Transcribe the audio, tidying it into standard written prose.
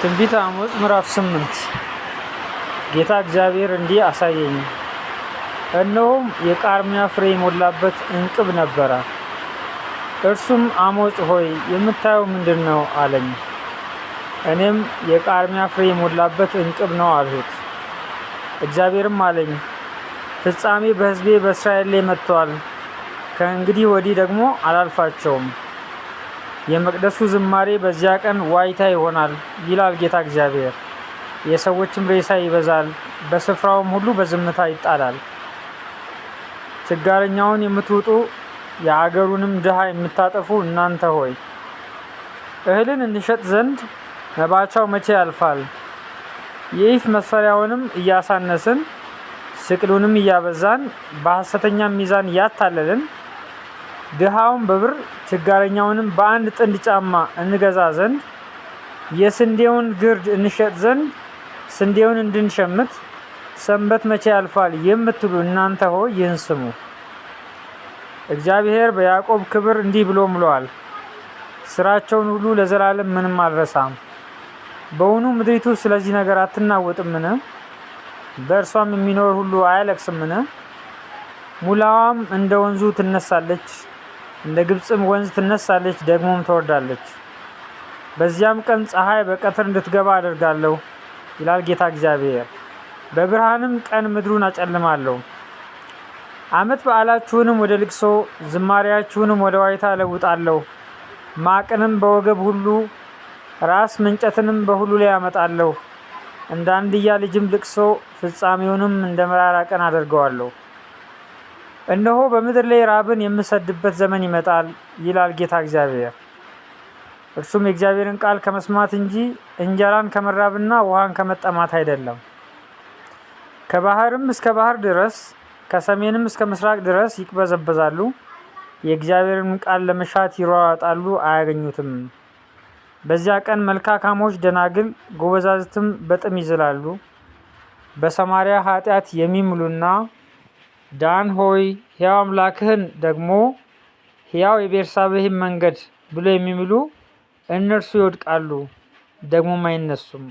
ትንቢተ አሞጽ ምዕራፍ 8 ጌታ እግዚአብሔር እንዲህ አሳየኝ። እነሆም የቃርሚያ ፍሬ የሞላበት እንቅብ ነበረ። እርሱም አሞጽ ሆይ የምታየው ምንድን ነው አለኝ። እኔም የቃርሚያ ፍሬ የሞላበት እንቅብ ነው አልሁት። እግዚአብሔርም አለኝ፣ ፍጻሜ በሕዝቤ በእስራኤል ላይ መጥቷል። ከእንግዲህ ወዲህ ደግሞ አላልፋቸውም። የመቅደሱ ዝማሬ በዚያ ቀን ዋይታ ይሆናል ይላል ጌታ እግዚአብሔር። የሰዎችም ሬሳ ይበዛል፣ በስፍራውም ሁሉ በዝምታ ይጣላል። ችጋረኛውን የምትውጡ የአገሩንም ድሃ የምታጠፉ እናንተ ሆይ እህልን እንሸጥ ዘንድ መባቻው መቼ ያልፋል? የኢፍ መስፈሪያውንም እያሳነስን ስቅሉንም እያበዛን በሐሰተኛ ሚዛን እያታለልን ድሃውን በብር ችጋረኛውንም በአንድ ጥንድ ጫማ እንገዛ ዘንድ የስንዴውን ግርድ እንሸጥ ዘንድ ስንዴውን እንድንሸምት ሰንበት መቼ ያልፋል የምትሉ እናንተ ሆይ ይህን ስሙ። እግዚአብሔር በያዕቆብ ክብር እንዲህ ብሎ ምሏል፣ ስራቸውን ሁሉ ለዘላለም ምንም አልረሳም። በውኑ ምድሪቱ ስለዚህ ነገር አትናወጥምን? በእርሷም የሚኖር ሁሉ አያለቅስምን? ሙላዋም እንደ ወንዙ ትነሳለች፣ እንደ ግብጽም ወንዝ ትነሳለች፣ ደግሞም ትወርዳለች። በዚያም ቀን ፀሐይ በቀትር እንድትገባ አደርጋለሁ ይላል ጌታ እግዚአብሔር። በብርሃንም ቀን ምድሩን አጨልማለሁ። ዓመት በዓላችሁንም ወደ ልቅሶ ዝማሬያችሁንም ወደ ዋይታ እለውጣለሁ። ማቅንም በወገብ ሁሉ ራስ ምንጨትንም በሁሉ ላይ ያመጣለሁ። እንደ አንድያ ልጅም ልቅሶ ፍጻሜውንም እንደ መራራ ቀን አደርገዋለሁ። እነሆ በምድር ላይ ራብን የምሰድበት ዘመን ይመጣል ይላል ጌታ እግዚአብሔር። እርሱም የእግዚአብሔርን ቃል ከመስማት እንጂ እንጀራን ከመራብና ውሃን ከመጠማት አይደለም። ከባህርም እስከ ባህር ድረስ ከሰሜንም እስከ ምስራቅ ድረስ ይቅበዘበዛሉ። የእግዚአብሔርን ቃል ለመሻት ይሯሯጣሉ፣ አያገኙትም። በዚያ ቀን መልካካሞች ደናግል ጎበዛዝትም በጥም ይዝላሉ። በሰማርያ ኃጢአት የሚምሉና ዳን ሆይ ሕያው አምላክህን ደግሞ ሕያው የቤርሳቤህን መንገድ ብሎ የሚምሉ እነርሱ ይወድቃሉ፣ ደግሞም አይነሱም።